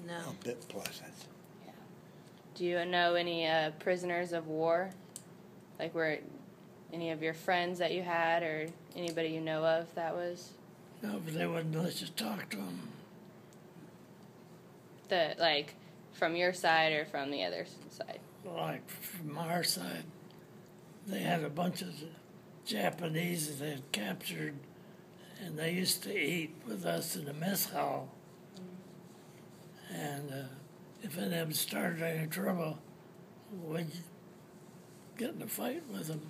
No. A bit pleasant. Yeah. Do you know any prisoners of war? Like, were any of your friends that you had or anybody you know of that was? No, but they wouldn't let you talk to them. Like, from your side or from the other side? Like, from our side, they had a bunch of Japanese that they had captured, and they used to eat with us in the mess hall. And if any of them started any trouble, we'd get in a fight with them,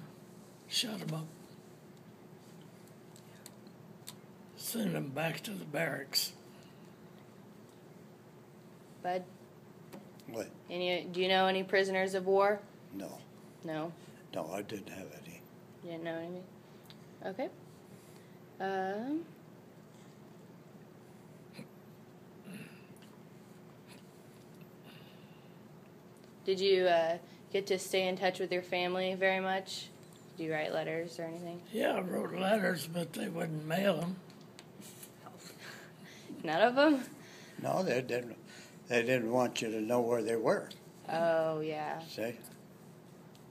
shut them up, send them back to the barracks. Bud? What? Do you know any prisoners of war? No. No? No, I didn't have any. You didn't know any? Okay. Did you get to stay in touch with your family very much? Did you write letters or anything? Yeah, I wrote letters, but they wouldn't mail them. None of them? No, they didn't. They didn't want you to know where they were. Oh, yeah. See?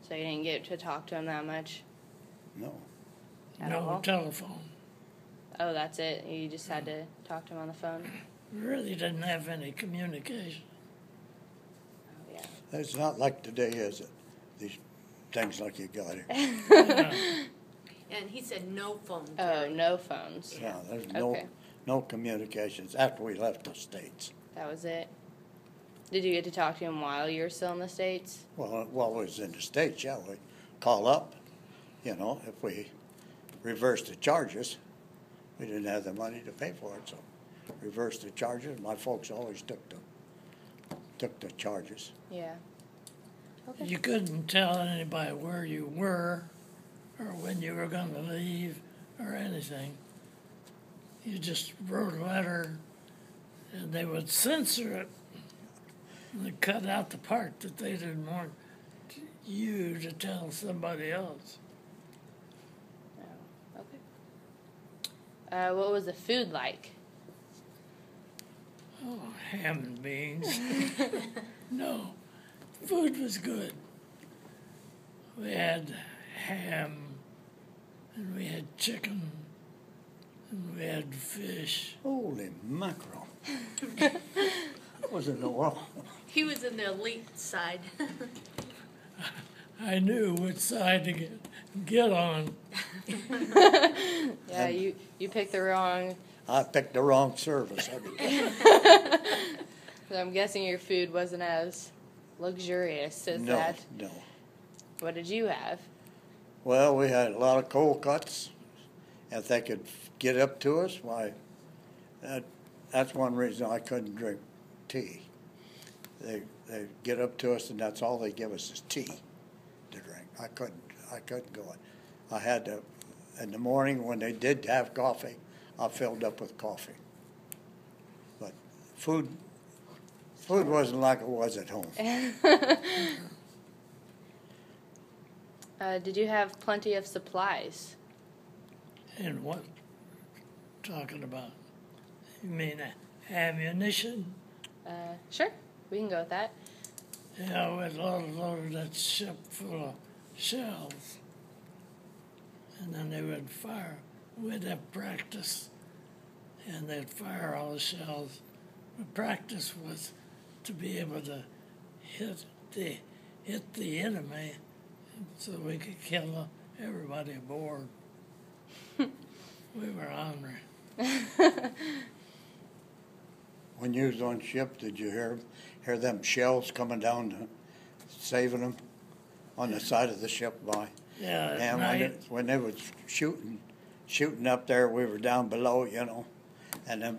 So you didn't get to talk to them that much? No. At No all? telephone. Oh, that's it? You just had to talk to them on the phone? We really didn't have any communication. Oh, yeah. It's not like today, is it? These things like you got here. And he said no phone. Oh, Terry. no phones. Yeah, there's Okay. no communications after we left the States. That was it. Did you get to talk to him while you were still in the States? Well, while we was in the States, yeah, we call up, if we reversed the charges, we didn't have the money to pay for it, so reversed the charges. My folks always took the charges. Yeah. Okay. You couldn't tell anybody where you were or when you were going to leave or anything. You just wrote a letter and they would censor it. And they cut out the part that they didn't want you to tell somebody else. Oh, okay. What was the food like? Oh, ham and beans. No, food was good. We had ham, and we had chicken, and we had fish. Holy mackerel. Wasn't no wrong. He was in the elite side. I knew which side to get on. Yeah, you picked the wrong. I picked the wrong service. So I'm guessing your food wasn't as luxurious as No, that. no. What did you have? Well, we had a lot of cold cuts. If they could get up to us, why, that's one reason I couldn't drink tea. They get up to us, and that's all they give us is tea to drink. I couldn't go. I had to, in the morning when they did have coffee, I filled up with coffee. But food wasn't like it was at home. Did you have plenty of supplies? And what? Talking about? You mean ammunition? Sure, we can go with that. Yeah, we loaded that ship full of shells. And then they would fire. We'd have practice, and they'd fire all the shells. The practice was to be able to hit the enemy so we could kill everybody aboard. We were honored. When you was on ship, did you hear them shells coming down, saving them on the side of the ship by? Yeah, at And night. when they was shooting up there, we were down below, and then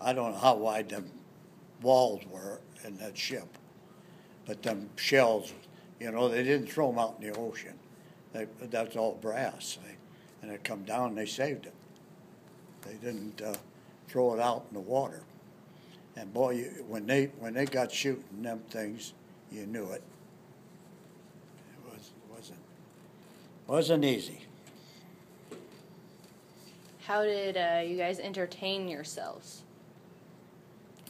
I don't know how wide them walls were in that ship, but them shells, they didn't throw them out in the ocean. That's all brass, and they come down and they saved it. They didn't throw it out in the water. And boy, when they got shooting them things, you knew it. Wasn't easy. How did you guys entertain yourselves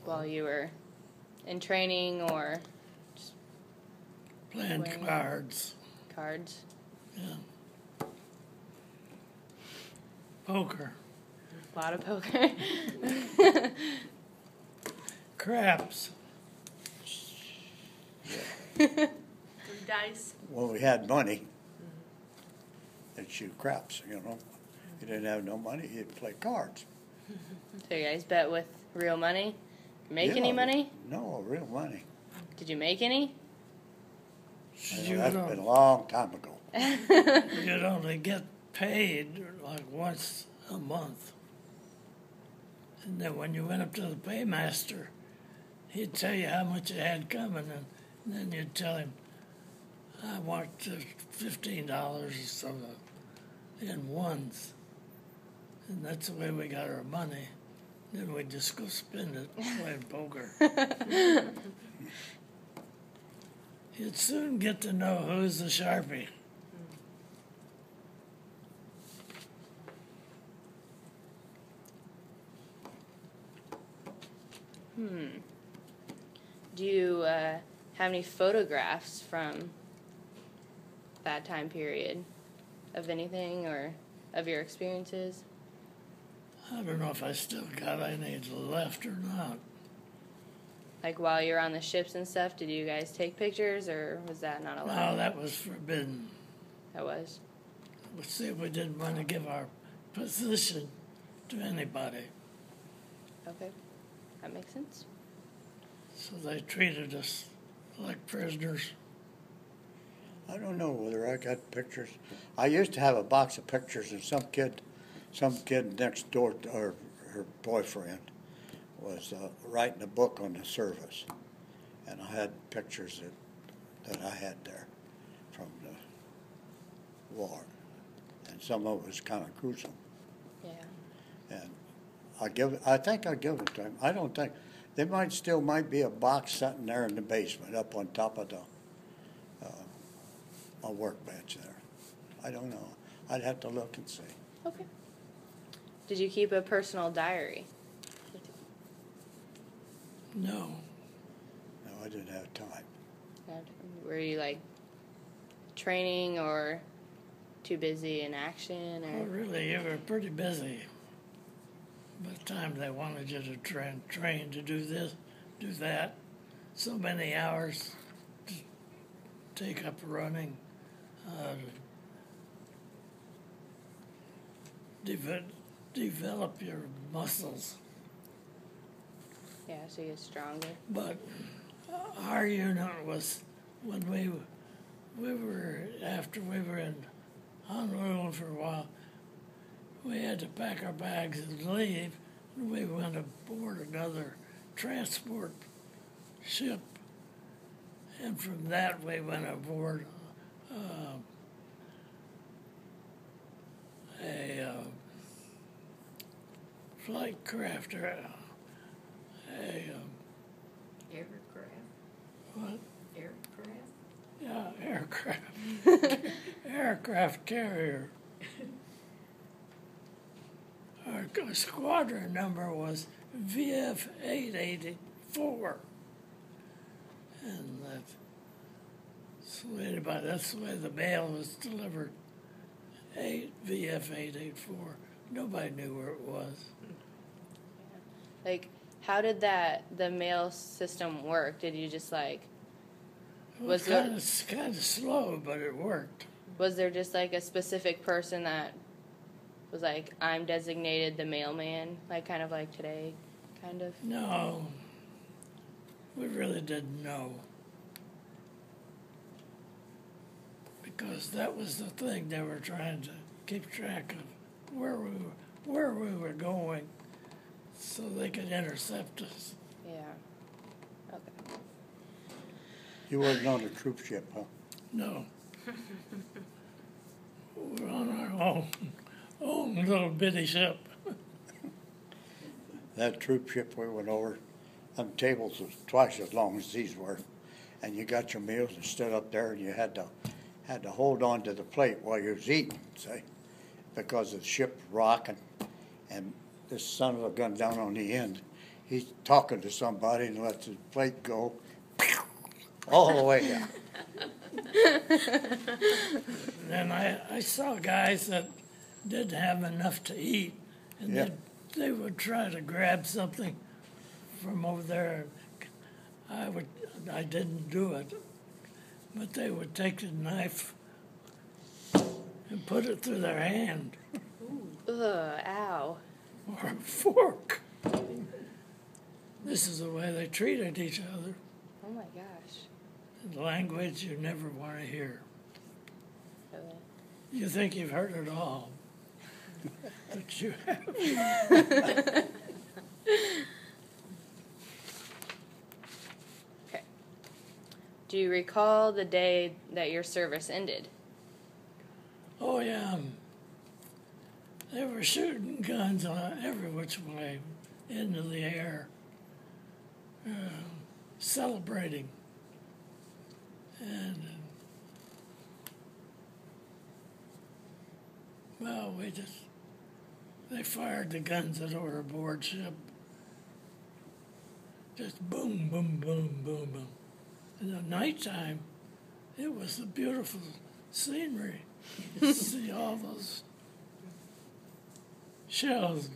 while you were in training or Playing Playing. cards. cards? Yeah. Poker. A lot of poker. Craps. Some dice. When we had money, they'd shoot craps, you know. You didn't have no money, you'd play cards. So you guys bet with real money? Make any Yeah, money? No, real money. Did you make any? You'd That's been a only, long time ago. you'd only get paid like once a month. And then when you went up to the paymaster, he'd tell you how much you had coming, and then you'd tell him, I want $15 or so in ones. And that's the way we got our money. Then we'd just go spend it playing poker. You'd soon get to know who's the Sharpie. Do you have any photographs from that time period of anything or of your experiences? I don't know if I still got any left or not. Like while you're on the ships and stuff, did you guys take pictures or was that not allowed? No, that was forbidden. That was. But see, we didn't want to give our position to anybody. Okay. That makes sense. So they treated us like prisoners. I don't know whether I got pictures. I used to have a box of pictures, and some kid next door to her boyfriend was writing a book on the service, and I had pictures that I had there from the war, and some of it was kind of gruesome. Yeah. And I think I give it to him. I don't think there might be a box sitting there in the basement, up on top of a workbench there. I don't know. I'd have to look and see. Okay. Did you keep a personal diary? No, No, I didn't have time. Were you like training or too busy in action well, or? really, you were pretty busy. By the time they wanted you to train to do this, do that, so many hours to take up running, develop your muscles. Yeah, so you get stronger. But our unit was when we were after we were in Honolulu for a while. We had to pack our bags and leave, and we went aboard another transport ship, and from that we went aboard a flight craft or Aircraft. what? Aircraft. Yeah, aircraft. Aircraft carrier. Our squadron number was VF 884. And that's the way the mail was delivered. VF 884. Nobody knew where it was. Like, how did the mail system work? Did you just like, It Was was kind of slow, but it worked. was there just like a specific person that was like, I'm designated the mailman, like kind of like today, kind of? No, we really didn't know. Because that was the thing, they were trying to keep track of where we were going so they could intercept us. Yeah. Okay. You wasn't on the troop ship, huh? No. We're on our own little bitty ship. That troop ship we went over, them tables was twice as long as these were, and you got your meals and stood up there, and you had to hold on to the plate while you was eating, see, because the ship was rocking, and this son of a gun down on the end, he's talking to somebody and lets his plate go all the way down. Then I saw guys that didn't have enough to eat, and Yeah. they would try to grab something from over there. I didn't do it, but they would take the knife and put it through their hand Ugh, ow. or a fork. This is the way they treated each other. Oh my gosh. Language you never want to hear. Really? You think you've heard it all, but you haven't. Okay. Do you recall the day that your service ended? Oh yeah, they were shooting guns on every which way into the air, celebrating, and well, they fired the guns that were aboard ship. Just boom, boom, boom, boom, boom. In the nighttime, it was a beautiful scenery. You see all those shells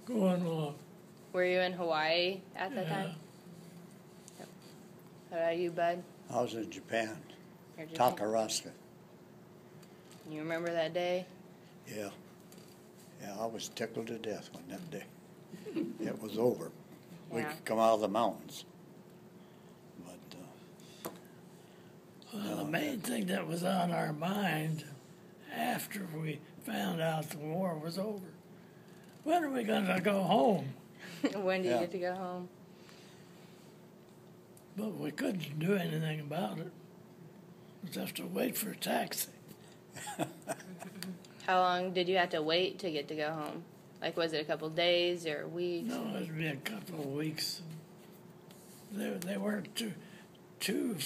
going off. Were you in Hawaii at that time? How about you, Bud? I was in Japan, You're Japan? Takaraska. You remember that day? Yeah. Yeah, I was tickled to death when that day. It was over. We Yeah. could come out of the mountains. But, Well, the main thing that was on our mind after we found out the war was over, when are we going to go home? When do you Yeah. get to go home? But we couldn't do anything about it. We just have to wait for a taxi. How long did you have to wait to get to go home? Like, was it a couple days or weeks? No, it'd be a couple of weeks. They weren't too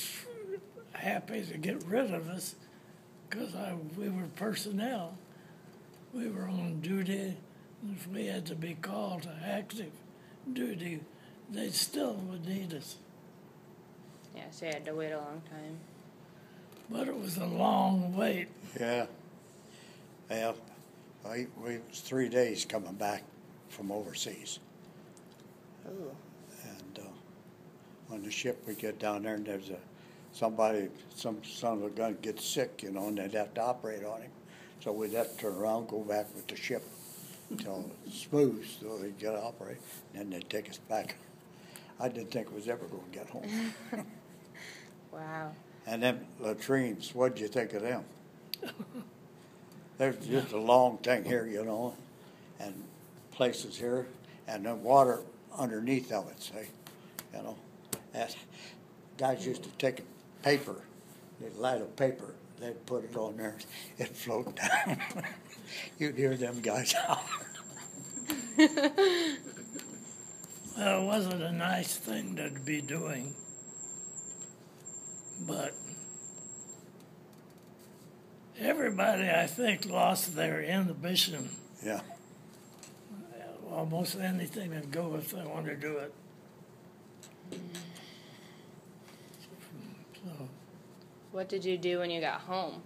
happy to get rid of us because we were personnel. We were on duty. If we had to be called to active duty, they still would need us. Yeah, so you had to wait a long time. But it was a long wait. yeah. Well, we was 3 days coming back from overseas. Ooh. And on the ship, we get down there and there's some son of a gun gets sick, you know, and they'd have to operate on him. So we'd have to turn around, go back with the ship until it's smooth so they'd get to operate, and then they'd take us back. I didn't think it was ever going to get home. Wow. And then latrines, what'd you think of them? There's just a long thing here, you know, and places here, and then water underneath of it, see, you know. And guys used to take a paper, they'd light a paper, they'd put it on there, it'd float down. You'd hear them guys holler. Well, it wasn't a nice thing to be doing, but everybody, I think, lost their inhibition. Yeah, Almost anything would go if they want to do it. So, What did you do when you got home?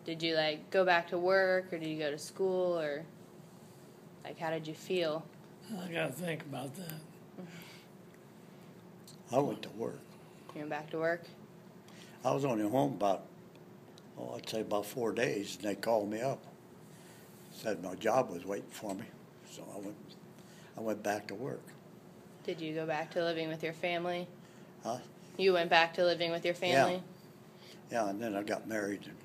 Did you, like, go back to work, or did you go to school, or, like, how did you feel? I got to think about that. I went to work. You went back to work? I was only home I'd say about 4 days, and they called me up. Said my job was waiting for me, so I went back to work. Did you go back to living with your family? Huh? You went back to living with your family? Yeah, and then I got married, and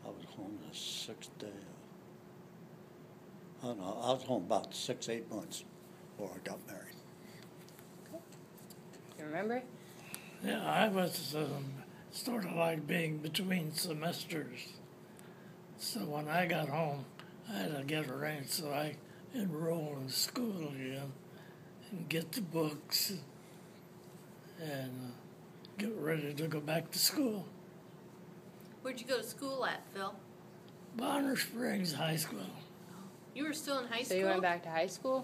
I was home the 6th day. I don't know, I was home about 6-8 months before I got married. You remember? Yeah, I was sort of like being between semesters. So when I got home, I had to get arranged so I enroll in school again and get the books and get ready to go back to school. Where'd you go to school at, Phil? Bonner Springs High School. You were still in high So school? you went back to high school?